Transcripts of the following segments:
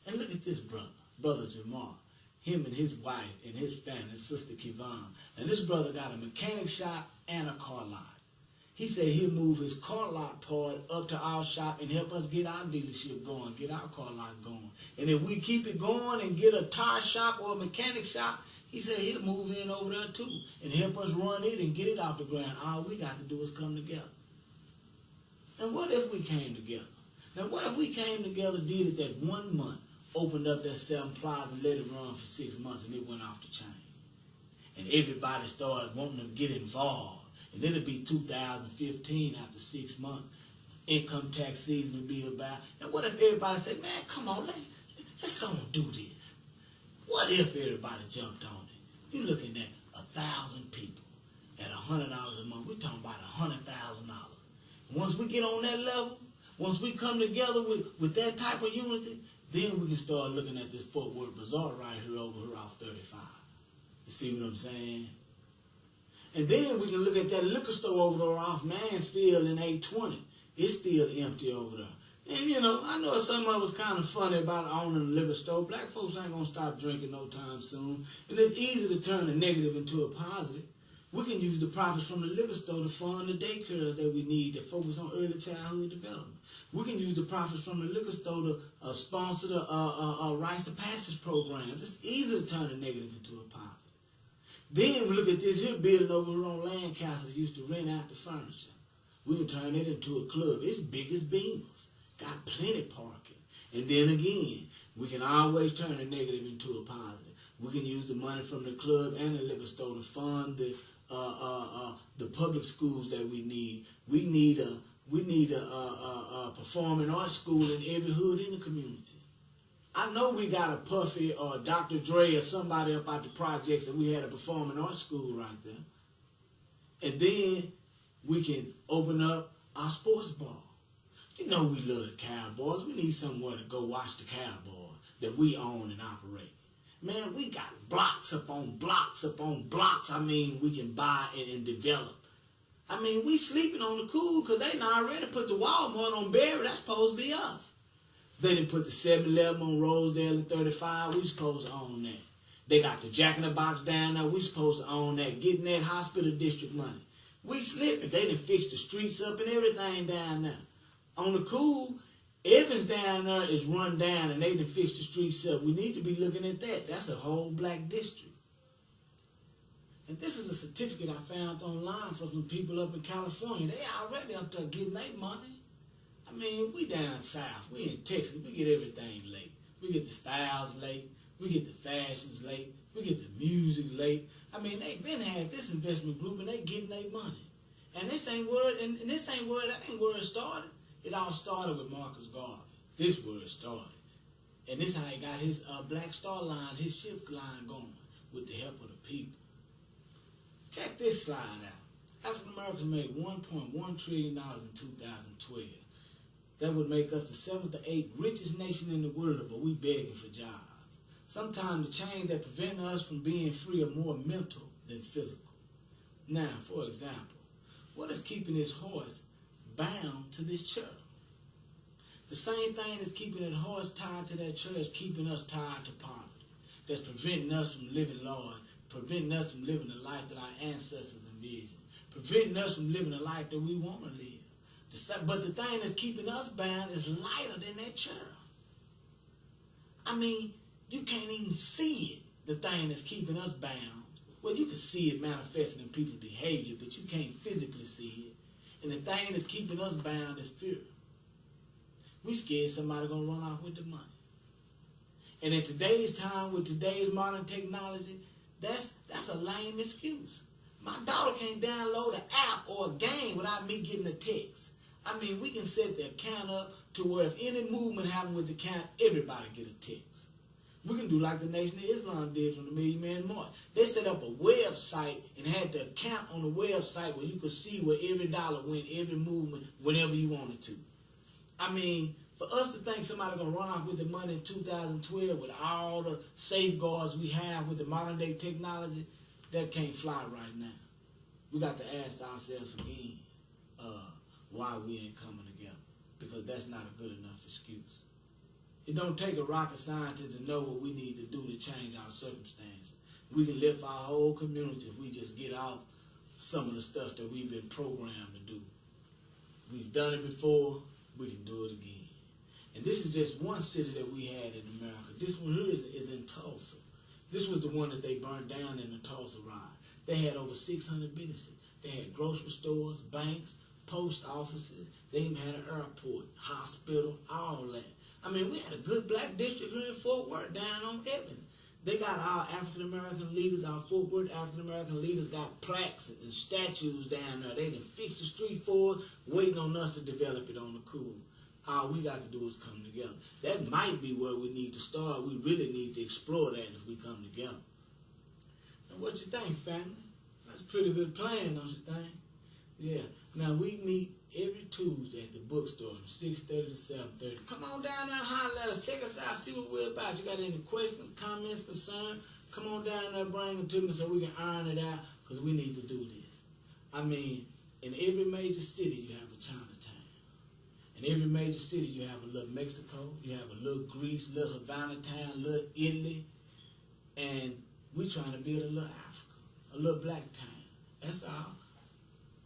And look at this brother Jamar. Him and his wife and his family, his sister Kivon. And this brother got a mechanic shop and a car lot. He said he'll move his car lot part up to our shop and help us get our dealership going, get our car lot going. And if we keep it going and get a tire shop or a mechanic shop, he said he'll move in over there too and help us run it and get it off the ground. All we got to do is come together. And what if we came together? Now what if we came together, did it that 1 month, opened up that 7 Plaza and let it run for 6 months and it went off the chain. And everybody started wanting to get involved. And then it'll be 2015 after 6 months. Income tax season will be about. And what if everybody said, man, come on, let's go and do this. What if everybody jumped on it? You're looking at 1,000 people at $100 a month. We're talking about $100,000. Once we get on that level, once we come together with that type of unity, then we can start looking at this Fort Worth Bazaar right here over here off 35. You see what I'm saying? And then we can look at that liquor store over there off Mansfield in 820. It's still empty over there. And, you know, I know some of us kind of funny about owning a liquor store. Black folks ain't going to stop drinking no time soon. And it's easy to turn a negative into a positive. We can use the profits from the liquor store to fund the daycares that we need to focus on early childhood development. We can use the profits from the liquor store to sponsor the Rites of Passage programs. It's easy to turn a negative into a positive. Then we look at this here building over here on Lancaster that used to rent out the furniture. We can turn it into a club. It's big as Beamers. Got plenty parking. And then again, we can always turn a negative into a positive. We can use the money from the club and the liquor store to fund the public schools that we need. We need a performing arts school in every hood in the community. I know we got a Puffy or Dr. Dre or somebody up out the projects that we had a performing arts school right there. And then we can open up our sports bar. You know we love the Cowboys. We need somewhere to go watch the Cowboys that we own and operate. Man, we got blocks upon blocks upon blocks. I mean, we can buy and develop. I mean, we sleeping on the cool because they done already put the Walmart on Berry. That's supposed to be us. They didn't put the 7-Eleven on Rosedale and 35. We supposed to own that. They got the Jack in the Box down there. We supposed to own that. Getting that hospital district money. We slipping. They done fixed the streets up and everything down there. On the cool, Evans down there is run down and they done fixed the streets up. We need to be looking at that. That's a whole black district. And this is a certificate I found online from some people up in California. They already up there getting their money. I mean, we down south. We in Texas. We get everything late. We get the styles late. We get the fashions late. We get the music late. I mean, they been had this investment group and they getting their money. And this ain't where that ain't where it started. It all started with Marcus Garvey. This where it started. And this how he got his Black Star Line, his ship line going with the help of the people. Check this slide out. African Americans made $1.1 trillion in 2012. That would make us the 7th or 8th richest nation in the world, but we begging for jobs. Sometimes the chains that prevent us from being free are more mental than physical. Now, for example, what is keeping this horse bound to this chair? The same thing that's keeping that horse tied to that chair is keeping us tied to poverty. That's preventing us from living large, preventing us from living the life that our ancestors envisioned, preventing us from living the life that we want to live. But the thing that's keeping us bound is lighter than that chair. I mean, you can't even see it, the thing that's keeping us bound. Well, you can see it manifesting in people's behavior, but you can't physically see it. And the thing that's keeping us bound is fear. We scared somebody gonna run off with the money. And in today's time, with today's modern technology, that's a lame excuse. My daughter can't download an app or a game without me getting a text. I mean, we can set the account up to where if any movement happens with the account, everybody get a text. We can do like the Nation of Islam did from the Million Man March. They set up a website and had the account on the website where you could see where every dollar went, every movement, whenever you wanted to. I mean, for us to think somebody going to run off with the money in 2012 with all the safeguards we have with the modern day technology, that can't fly right now. We got to ask ourselves again why we ain't coming together, because that's not a good enough excuse. It don't take a rocket scientist to know what we need to do to change our circumstances. We can lift our whole community if we just get off some of the stuff that we've been programmed to do. We've done it before, we can do it again. And this is just one city that we had in America. This one here is in Tulsa. This was the one that they burned down in the Tulsa riot. They had over 600 businesses. They had grocery stores, banks, post offices. They even had an airport, hospital, all that. I mean, we had a good black district here in Fort Worth down on Evans. They got our African-American leaders, our Fort Worth African-American leaders got plaques and statues down there. They done fixed the street for us, waiting on us to develop it on the cool. All we got to do is come together. That might be where we need to start. We really need to explore that if we come together. Now, what you think, family? That's a pretty good plan, don't you think? Yeah. Now, we meet every Tuesday at the bookstore from 6:30 to 7:30. Come on down there and holler at us. Check us out. See what we're about. You got any questions, comments, concerns? Come on down there and bring them to me so we can iron it out, because we need to do this. I mean, in every major city, you have a Chinatown. In every major city, you have a little Mexico. You have a little Greece, little Havana town, little Italy. And we're trying to build a little Africa, a little black town. That's all.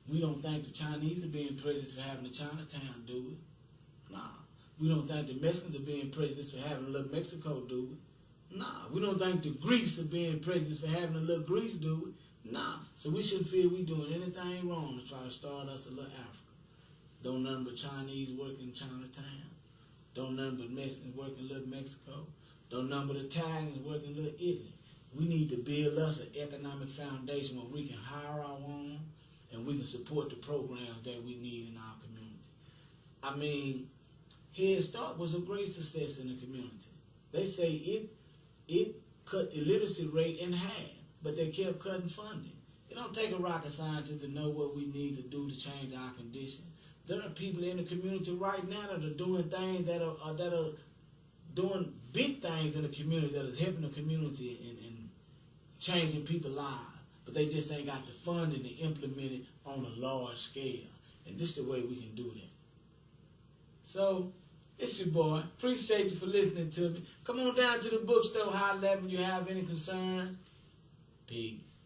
We don't think the Chinese are being prejudiced for having a Chinatown, do we? Nah. We don't think the Mexicans are being prejudiced for having a little Mexico, do we? Nah. We don't think the Greeks are being prejudiced for having a little Greece, do we? Nah. So we shouldn't feel we're doing anything wrong to try to start us a little Africa. Don't nothing but Chinese work in Chinatown. Don't nothing but Mexicans work in little Mexico. Don't nothing but Italians work in little Italy. We need to build us an economic foundation where we can hire our own and we can support the programs that we need in our community. I mean, Head Start was a great success in the community. They say it cut illiteracy rate in half, but they kept cutting funding. It don't take a rocket scientist to know what we need to do to change our condition. There are people in the community right now that are doing things that are doing big things in the community that is helping the community and changing people's lives. But they just ain't got the funding to implement it on a large scale. And this is the way we can do that. So, it's your boy. Appreciate you for listening to me. Come on down to the bookstore, holler at me if you have any concerns. Peace.